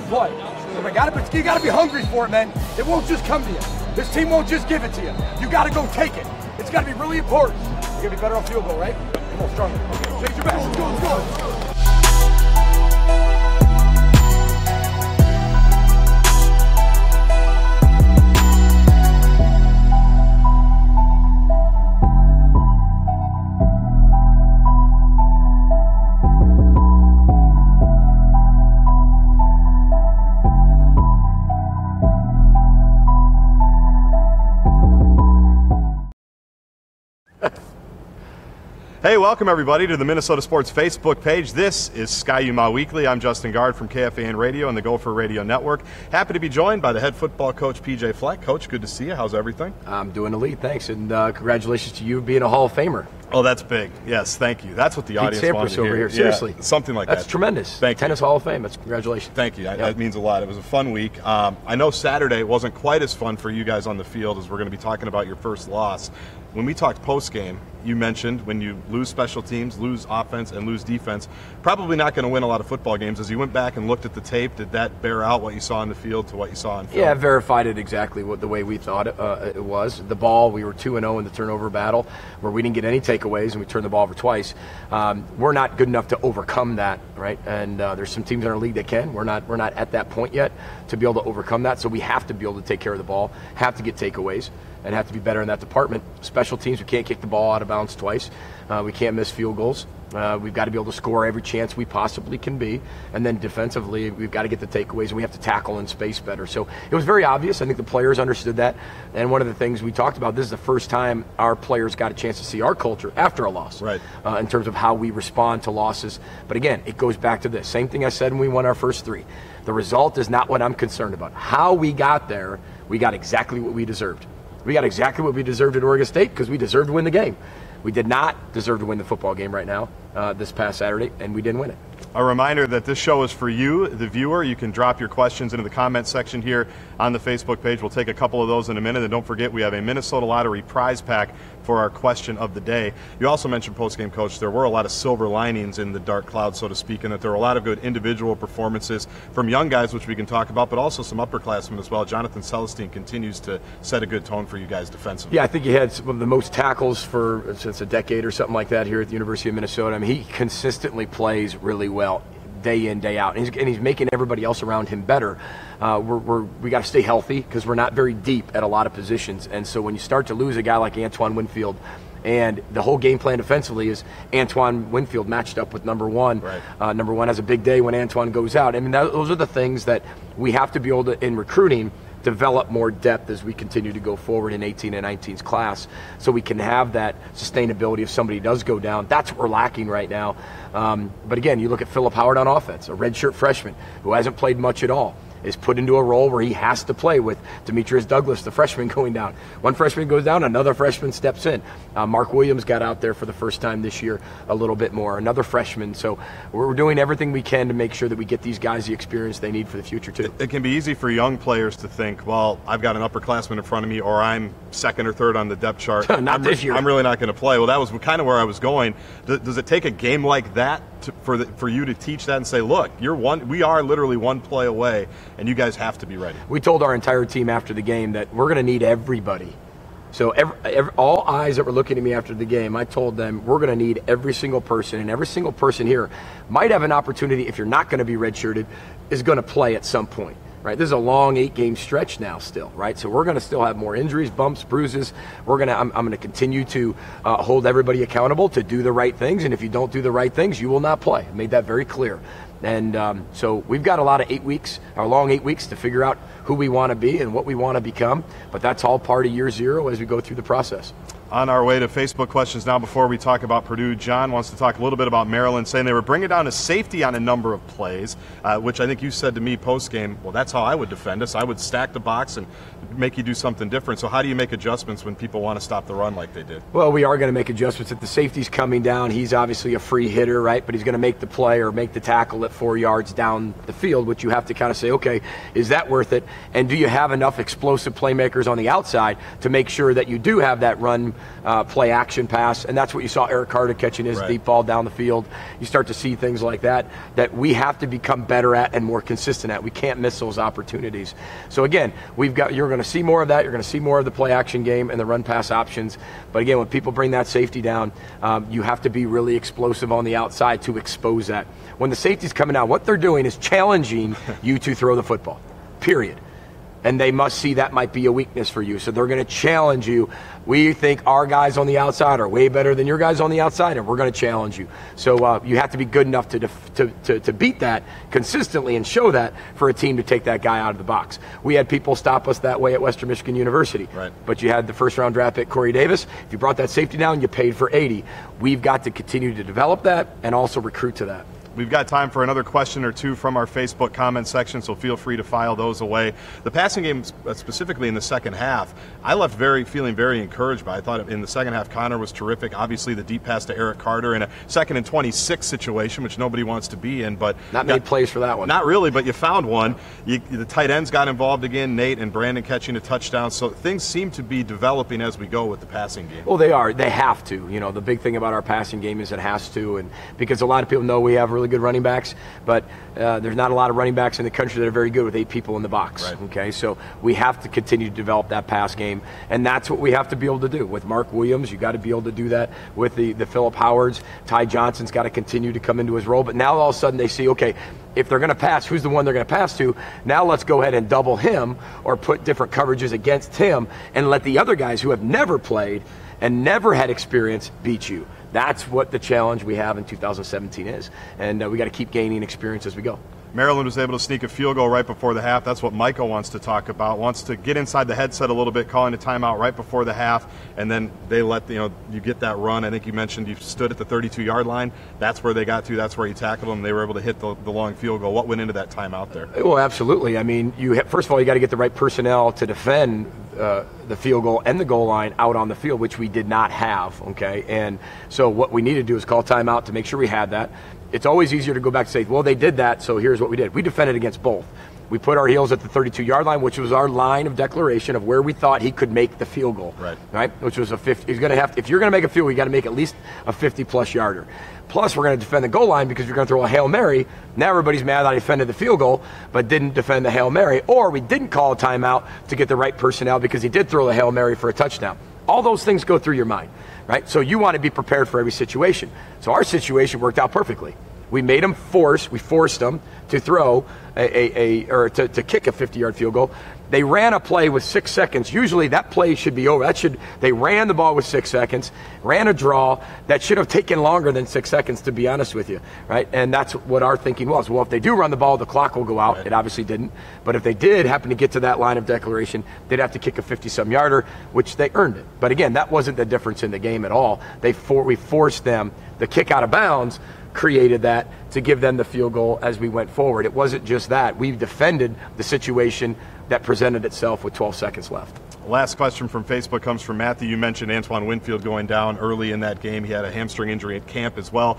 play. So you gotta be hungry for it, man. It won't just come to you. This team won't just give it to you. You gotta go take it. It's gotta be really important. You're gonna be better on field goal, right? Come on, stronger. Okay, change your back. Let's go, let's go. Hey, welcome everybody to the Minnesota Sports Facebook page. This is Ski-U-Mah Weekly. I'm Justin Gaard from KFAN Radio and the Gopher Radio Network. Happy to be joined by the head football coach, PJ Fleck. Coach, good to see you. How's everything? I'm doing elite, thanks, and congratulations to you being a Hall of Famer. Oh, that's big. Yes, thank you. That's what the audience wants to hear. Over here. Seriously. Yeah, something like that. That's tremendous. Thank Tennis you. Hall of Fame. That's congratulations. Thank you. That means a lot. It was a fun week. I know Saturday wasn't quite as fun for you guys on the field as we're going to be talking about your first loss. When we talked post-game, you mentioned when you lose special teams, lose offense, and lose defense, probably not going to win a lot of football games. As you went back and looked at the tape, did that bear out what you saw on the field to what you saw on film? Yeah, it verified it exactly the way we thought it was. The ball, we were 2-0 in the turnover battle, where we didn't get any takeaways and we turned the ball over twice. We're not good enough to overcome that, right? And there's some teams in our league that can. We're not at that point yet to be able to overcome that. So we have to be able to take care of the ball, have to get takeaways, and have to be better in that department. Special teams, we can't kick the ball out of bounds twice. We can't miss field goals. We've got to be able to score every chance we possibly can be. And then defensively, we've got to get the takeaways, and we have to tackle in space better. So it was very obvious. I think the players understood that. And one of the things we talked about, this is the first time our players got a chance to see our culture after a loss, right? In terms of how we respond to losses. But again, it goes back to this. Same thing I said when we won our first three. The result is not what I'm concerned about. How we got there, we got exactly what we deserved. We got exactly what we deserved at Oregon State because we deserved to win the game. We did not deserve to win the football game right now this past Saturday, and we didn't win it. A reminder that this show is for you, the viewer. You can drop your questions into the comment section here on the Facebook page. We'll take a couple of those in a minute. And don't forget, we have a Minnesota Lottery prize pack for our question of the day. You also mentioned post-game, Coach, there were a lot of silver linings in the dark cloud, so to speak, and that there were a lot of good individual performances from young guys, which we can talk about, but also some upperclassmen as well. Jonathan Celestine continues to set a good tone for you guys defensively. Yeah, I think he had some of the most tackles since a decade or something like that here at the University of Minnesota. I mean, he consistently plays really well day in, day out, and he's making everybody else around him better. We got to stay healthy because we're not very deep at a lot of positions, and so when you start to lose a guy like Antoine Winfield, and the whole game plan defensively is Antoine Winfield matched up with number one. Right. Number one has a big day when Antoine goes out. I mean, those are the things that we have to be able to, in recruiting, develop more depth as we continue to go forward in 18 and 19's class, so we can have that sustainability if somebody does go down. That's what we're lacking right now. But again, you look at Philip Howard on offense, a redshirt freshman who hasn't played much at all, is put into a role where he has to play with Demetrius Douglas, the freshman, going down. One freshman goes down, another freshman steps in. Mark Williams got out there for the first time this year a little bit more, another freshman. So we're doing everything we can to make sure that we get these guys the experience they need for the future too. It can be easy for young players to think, well, I've got an upperclassman in front of me, or I'm second or third on the depth chart. This year. I'm really not going to play. Well, that was kind of where I was going. Does it take a game like that for you to teach that and say, look, we are literally one play away, and you guys have to be ready? We told our entire team after the game that we're going to need everybody. So all eyes that were looking at me after the game, I told them we're going to need every single person, and every single person here might have an opportunity, if you're not going to be redshirted, is going to play at some point. Right, this is a long 8-game stretch now still, right? So we're going to still have more injuries, bumps, bruises. I'm going to continue to hold everybody accountable to do the right things, and if you don't do the right things, you will not play. I made that very clear. And so we've got a lot of 8 weeks, our long 8 weeks, to figure out who we want to be and what we want to become, but that's all part of year zero as we go through the process. On our way to Facebook questions now, before we talk about Purdue, John wants to talk a little bit about Maryland, saying they were bringing down a safety on a number of plays, which I think you said to me post-game, well, that's how I would defend us. I would stack the box and make you do something different. So how do you make adjustments when people want to stop the run like they did? Well, we are going to make adjustments. If the safety's coming down, he's obviously a free hitter, right? But he's going to make the play or make the tackle at 4 yards down the field, which you have to kind of say, okay, is that worth it? And do you have enough explosive playmakers on the outside to make sure that you do have that run play action pass, and that's what you saw Eric Carter catching his deep ball down the field. You start to see things like that we have to become better at and more consistent at. We can't miss those opportunities. So again, you're going to see more of that. You're going to see more of the play action game and the run pass options. But again, when people bring that safety down, you have to be really explosive on the outside to expose that. When the safety's coming down, what they're doing is challenging you to throw the football, period. And they must see that might be a weakness for you. So they're going to challenge you. We think our guys on the outside are way better than your guys on the outside, and we're going to challenge you. So you have to be good enough to beat that consistently and show that for a team to take that guy out of the box. We had people stop us that way at Western Michigan University. Right. But you had the first-round draft pick, Corey Davis. If you brought that safety down, you paid for 80. We've got to continue to develop that and also recruit to that. We've got time for another question or two from our Facebook comment section, so feel free to file those away. The passing game, specifically in the second half, I left feeling very encouraged by. I thought in the second half, Connor was terrific. Obviously, the deep pass to Eric Carter in a 2nd and 26 situation, which nobody wants to be in. But not many plays for that one. Not really, but you found one. The tight ends got involved again, Nate and Brandon catching a touchdown. So things seem to be developing as we go with the passing game. Well, they are. They have to. You know, the big thing about our passing game is it has to, and because a lot of people know we have really good running backs, but there's not a lot of running backs in the country that are very good with 8 people in the box. Right. Okay, so we have to continue to develop that pass game, and that's what we have to be able to do. With Mark Williams, you got to be able to do that with the Phillip Howards. Ty Johnson's got to continue to come into his role, but now all of a sudden they see, okay, if they're going to pass, who's the one they're going to pass to? Now let's go ahead and double him or put different coverages against him and let the other guys who have never played and never had experience beat you. That's what the challenge we have in 2017 is, and we got to keep gaining experience as we go. Maryland was able to sneak a field goal right before the half. That's what Michael wants to talk about. Wants to get inside the headset a little bit, calling a timeout right before the half, and then they let you get that run. I think you mentioned you stood at the 32-yard line. That's where they got to. That's where you tackled them. They were able to hit the long field goal. What went into that timeout there? Well, absolutely. I mean, first of all, you got to get the right personnel to defend the field goal and the goal line out on the field, which we did not have. Okay, and so what we needed to do is call timeout to make sure we had that. It's always easier to go back and say, well, they did that, so here's what we did. We defended against both. We put our heels at the 32-yard line, which was our line of declaration of where we thought he could make the field goal. Right? Which was a 50. He's going to have. If you're going to make a field goal, you got to make at least a 50-plus yarder. Plus, we're going to defend the goal line because you're going to throw a Hail Mary. Now everybody's mad that I defended the field goal, but didn't defend the Hail Mary. Or we didn't call a timeout to get the right personnel because he did throw the Hail Mary for a touchdown. All those things go through your mind, right? So you want to be prepared for every situation. So our situation worked out perfectly. We made them we forced them to throw to kick a 50-yard field goal. They ran a play with 6 seconds. Usually that play should be over. They ran the ball with 6 seconds, ran a draw. That should have taken longer than 6 seconds, to be honest with you, right? And that's what our thinking was. Well, if they do run the ball, the clock will go out. Right. It obviously didn't. But if they did happen to get to that line of declaration, they'd have to kick a 50-some yarder, which they earned it. But again, that wasn't the difference in the game at all. We forced them. The kick out of bounds created that to give them the field goal as we went forward. It wasn't just that. We defended the situation that presented itself with 12 seconds left. Last question from Facebook comes from Matthew. You mentioned Antoine Winfield going down early in that game. He had a hamstring injury at camp as well.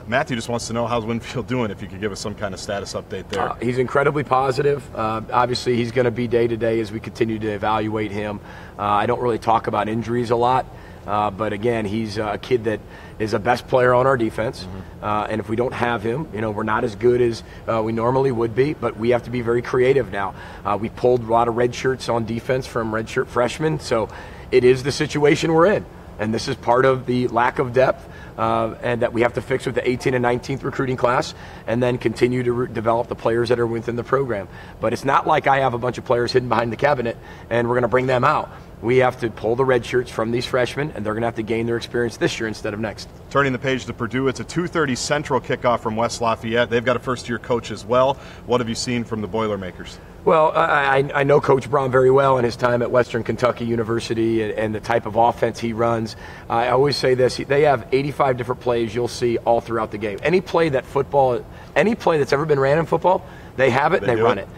Matthew just wants to know, how's Winfield doing, if you could give us some kind of status update there. He's incredibly positive. Obviously, he's going to be day-to-day as we continue to evaluate him. I don't really talk about injuries a lot. But again, he's a kid that is a best player on our defense. And if we don't have him, we're not as good as we normally would be, but we have to be very creative now. We pulled a lot of red shirts on defense from redshirt freshmen, so it is the situation we're in. And this is part of the lack of depth and that we have to fix with the 18th and 19th recruiting class, and then continue to develop the players that are within the program. But it's not like I have a bunch of players hidden behind the cabinet and we're going to bring them out. We have to pull the red shirts from these freshmen, and they're going to have to gain their experience this year instead of next. Turning the page to Purdue, it's a 2:30 Central kickoff from West Lafayette. They've got a first-year coach as well. What have you seen from the Boilermakers? Well, I know Coach Braun very well in his time at Western Kentucky University and the type of offense he runs. I always say this, they have 85 different plays you'll see all throughout the game. Any play that's ever been ran in football, they have it and they run it.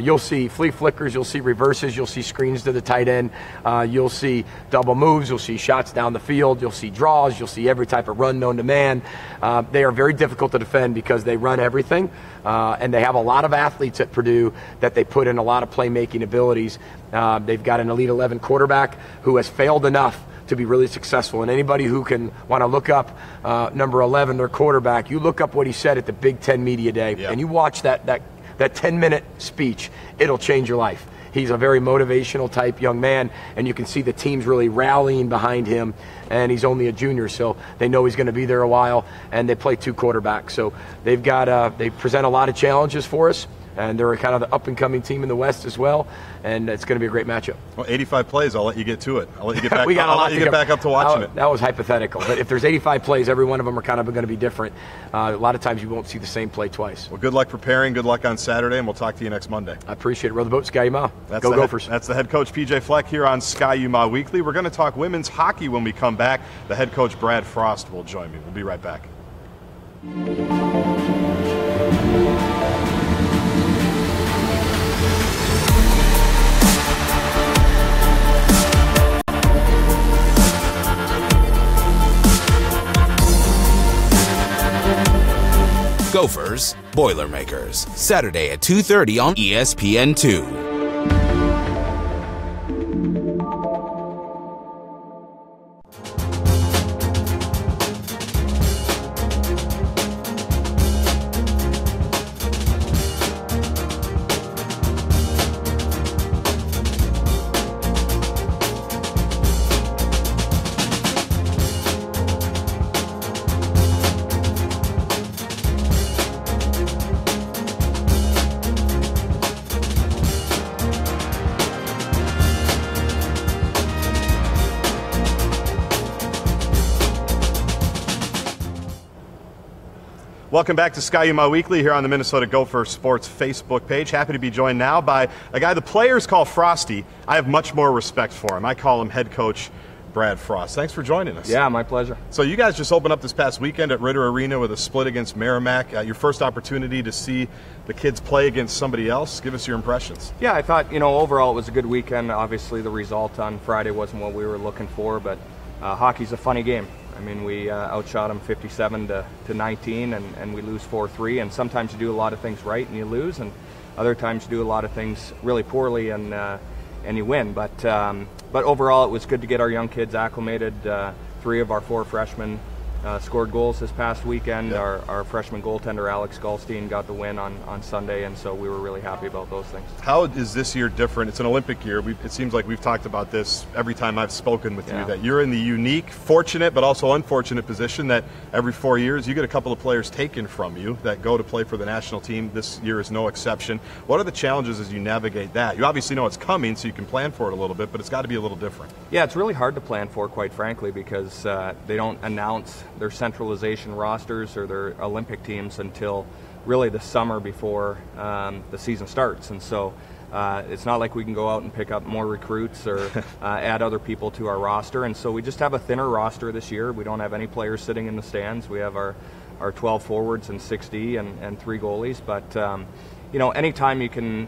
You'll see flea flickers, you'll see reverses, you'll see screens to the tight end, you'll see double moves, you'll see shots down the field, you'll see draws, you'll see every type of run known to man. They are very difficult to defend because they run everything, and they have a lot of athletes at Purdue that they put in a lot of playmaking abilities. They've got an Elite 11 quarterback who has failed enough to be really successful. And anybody who can want to look up number 11, their quarterback, you look up what he said at the Big Ten Media Day, and you watch that 10-minute speech, it'll change your life. He's a very motivational type young man, and you can see the team's really rallying behind him, and he's only a junior, so they know he's going to be there a while, and they play 2 quarterbacks. So they present a lot of challenges for us, and they're kind of the up-and-coming team in the West as well, and it's going to be a great matchup. Well, 85 plays, I'll let you get to it. I'll let you get back, I'll let you get back up to watching it. That was hypothetical, but if there's 85 plays, every one of them are kind of going to be different. A lot of times you won't see the same play twice. Well, good luck preparing, good luck on Saturday, and we'll talk to you next Monday. I appreciate it. Row the boat, Ski-U-Mah. Go Gophers. That's the head coach, PJ Fleck, here on Ski-U-Mah Weekly. We're going to talk women's hockey when we come back. The head coach, Brad Frost, will join me. We'll be right back. Gophers, Boilermakers, Saturday at 2:30 on ESPN2. Welcome back to Ski-U-Mah Weekly here on the Minnesota Gopher Sports Facebook page. Happy to be joined now by a guy the players call Frosty. I have much more respect for him. I call him head coach Brad Frost. Thanks for joining us. Yeah, my pleasure. So you guys just opened up this past weekend at Ritter Arena with a split against Merrimack. Your first opportunity to see the kids play against somebody else. Give us your impressions. Yeah, I thought, overall it was a good weekend. Obviously the result on Friday wasn't what we were looking for, but hockey's a funny game. I mean, we outshot them 57 to 19, and we lose 4-3. And sometimes you do a lot of things right and you lose, and other times you do a lot of things really poorly and you win. But overall, it was good to get our young kids acclimated. 3 of our 4 freshmen scored goals this past weekend. Yep. Our freshman goaltender Alex Goldstein got the win on Sunday, and so we were really happy about those things. How is this year different? It's an Olympic year. It seems like we've talked about this every time I've spoken with you, that you're in the unique, fortunate, but also unfortunate position that every 4 years you get a couple of players taken from you that go to play for the national team. This year is no exception. What are the challenges as you navigate that? You obviously know it's coming, so you can plan for it a little bit, but it's got to be a little different. Yeah, it's really hard to plan for, quite frankly, because they don't announce their centralization rosters or their Olympic teams until really the summer before the season starts. And so it's not like we can go out and pick up more recruits or add other people to our roster. And so we just have a thinner roster this year. We don't have any players sitting in the stands. We have our 12 forwards and 6D and 3 goalies. But, anytime you can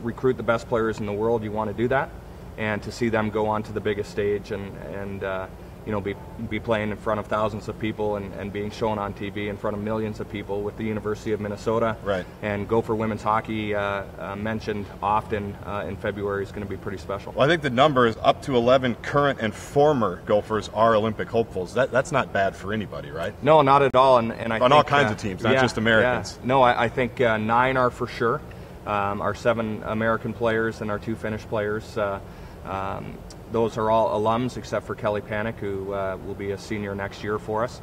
recruit the best players in the world, you want to do that. And to see them go on to the biggest stage and be playing in front of thousands of people and being shown on TV in front of millions of people with the University of Minnesota. Right. And Gopher women's hockey mentioned often in February is going to be pretty special. Well, I think the number is up to 11 current and former Gophers are Olympic hopefuls. That's not bad for anybody, right? No, not at all. And I on think, all kinds of teams, not just Americans. Yeah. No, I think 9 are for sure. Our 7 American players and our 2 Finnish players. Those are all alums except for Kelly Panic, who will be a senior next year for us.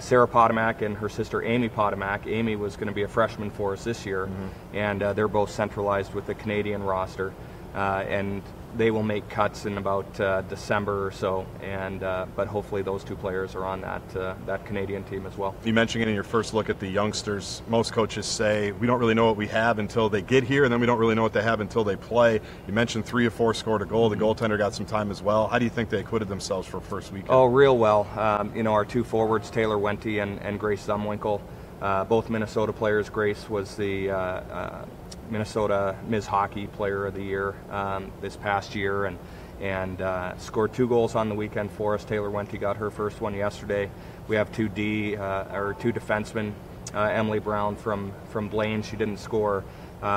Sarah Potomac and her sister Amy Potomac. Amy was going to be a freshman for us this year, and they're both centralized with the Canadian roster. And they will make cuts in about December or so, but hopefully those 2 players are on that Canadian team as well. You mentioned it in your first look at the youngsters. Most coaches say we don't really know what we have until they get here, and then we don't really know what they have until they play. You mentioned 3 of 4 scored a goal. The goaltender got some time as well. How do you think they acquitted themselves for first weekend? Oh, real well. Our 2 forwards, Taylor Wente and Grace Zumwinkle, both Minnesota players. Grace was the Minnesota Ms. Hockey Player of the Year this past year, and scored 2 goals on the weekend for us. Taylor Wente got her first one yesterday. We have 2 defensemen. Emily Brown from Blaine, she didn't score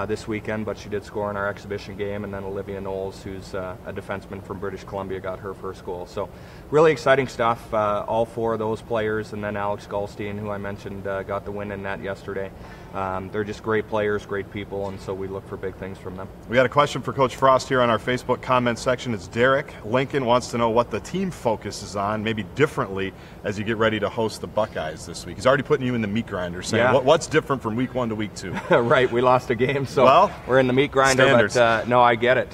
this weekend, but she did score in our exhibition game. And then Olivia Knowles, who's a defenseman from British Columbia, got her first goal. So really exciting stuff. All 4 of those players, and then Alex Goldstein, who I mentioned, got the win in net yesterday. They're just great players, great people, and so we look for big things from them. We got a question for Coach Frost here on our Facebook comment section. It's Derek. Lincoln wants to know what the team focuses on, maybe differently, as you get ready to host the Buckeyes this week. He's already putting you in the meat grinder, saying what's different from week 1 to week 2? Right, we lost a game, so we're in the meat grinder. Standards. But no, I get it.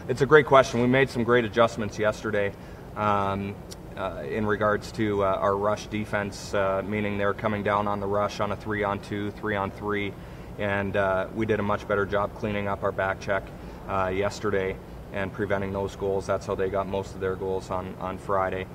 It's a great question. We made some great adjustments yesterday. In regards to our rush defense, meaning they're coming down on the rush on a 3-on-2, 3-on-3, and we did a much better job cleaning up our back check yesterday and preventing those goals. That's how they got most of their goals on Friday.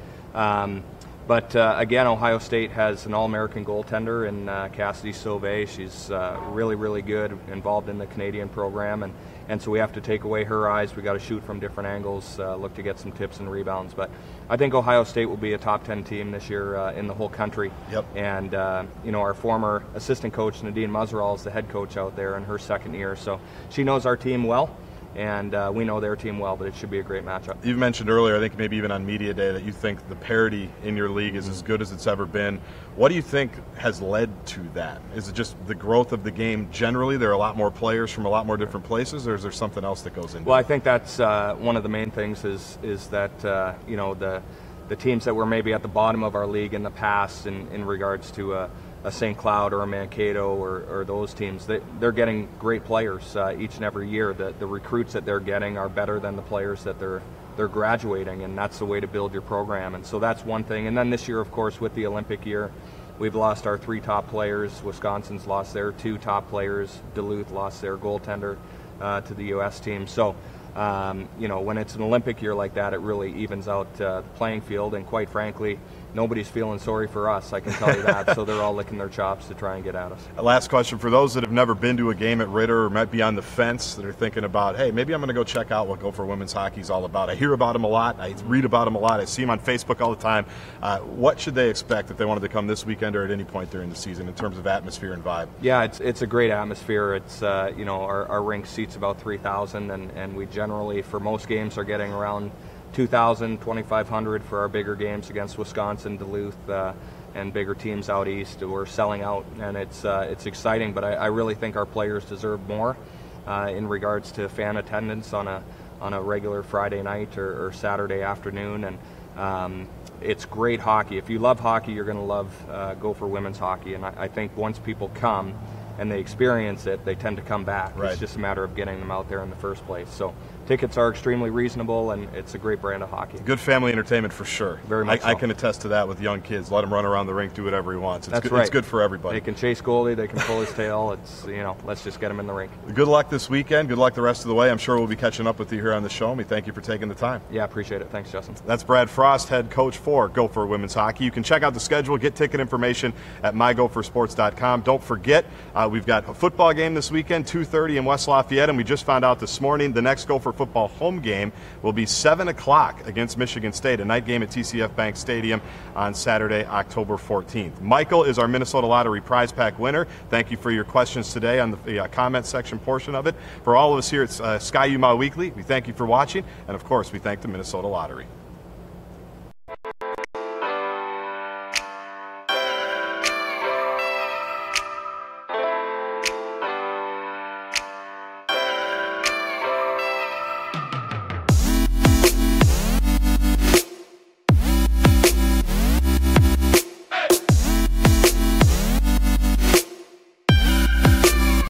But again, Ohio State has an All-American goaltender in Cassidy Sauvé. She's really, really good, involved in the Canadian program, and so we have to take away her eyes. We got to shoot from different angles, look to get some tips and rebounds. But I think Ohio State will be a top 10 team this year in the whole country. Yep. And our former assistant coach Nadine Muzzerall is the head coach out there in her second year, so she knows our team well. And we know their team well, but it should be a great matchup. You've mentioned earlier, I think maybe even on Media Day, that you think the parity in your league is as good as it's ever been. What do you think has led to that? Is it just the growth of the game generally? There are a lot more players from a lot more different places, or is there something else that goes into it? Well, I think that's one of the main things is that, the teams that were maybe at the bottom of our league in the past in regards to a St. Cloud or a Mankato or those teams, they're getting great players each and every year. The recruits that they're getting are better than the players that they're graduating, and that's the way to build your program. And so that's one thing. And then this year, of course, with the Olympic year, we've lost our 3 top players. Wisconsin's lost their 2 top players. Duluth lost their goaltender to the U.S. team. So when it's an Olympic year like that, it really evens out the playing field, and quite frankly, nobody's feeling sorry for us, I can tell you that. So they're all licking their chops to try and get at us. Last question for those that have never been to a game at Ritter or might be on the fence, that are thinking about, hey, maybe I'm going to go check out what Gopher women's hockey is all about. I hear about them a lot. I read about them a lot. I see them on Facebook all the time. What should they expect if they wanted to come this weekend or at any point during the season in terms of atmosphere and vibe? Yeah, it's a great atmosphere. It's our rink seats about 3,000, and we generally, for most games, are getting around 2,000, 2,500 for our bigger games against Wisconsin, Duluth, and bigger teams out east. We're selling out, and it's exciting. But I really think our players deserve more in regards to fan attendance on a regular Friday night or Saturday afternoon. And it's great hockey. If you love hockey, you're going to love Gopher women's hockey. And I think once people come and they experience it, they tend to come back. Right. It's just a matter of getting them out there in the first place. So tickets are extremely reasonable, and it's a great brand of hockey. Good family entertainment for sure. Very much so. I can attest to that with young kids. Let him run around the rink, do whatever he wants. That's right. It's good for everybody. They can chase goalie, they can pull his tail. It's, let's just get him in the rink. Good luck this weekend. Good luck the rest of the way. I'm sure we'll be catching up with you here on the show, and we thank you for taking the time. Yeah, appreciate it. Thanks, Justin. That's Brad Frost, head coach for Gopher Women's Hockey. You can check out the schedule, get ticket information at mygophersports.com. Don't forget, we've got a football game this weekend, 2:30 in West Lafayette, and we just found out this morning the next Gopher football home game will be 7 o'clock against Michigan State, a night game at TCF Bank Stadium on Saturday, October 14th. Michael is our Minnesota Lottery prize pack winner. Thank you for your questions today on the comment section portion of it. For all of us here at Ski-U-Mah Weekly, we thank you for watching, and of course, we thank the Minnesota Lottery.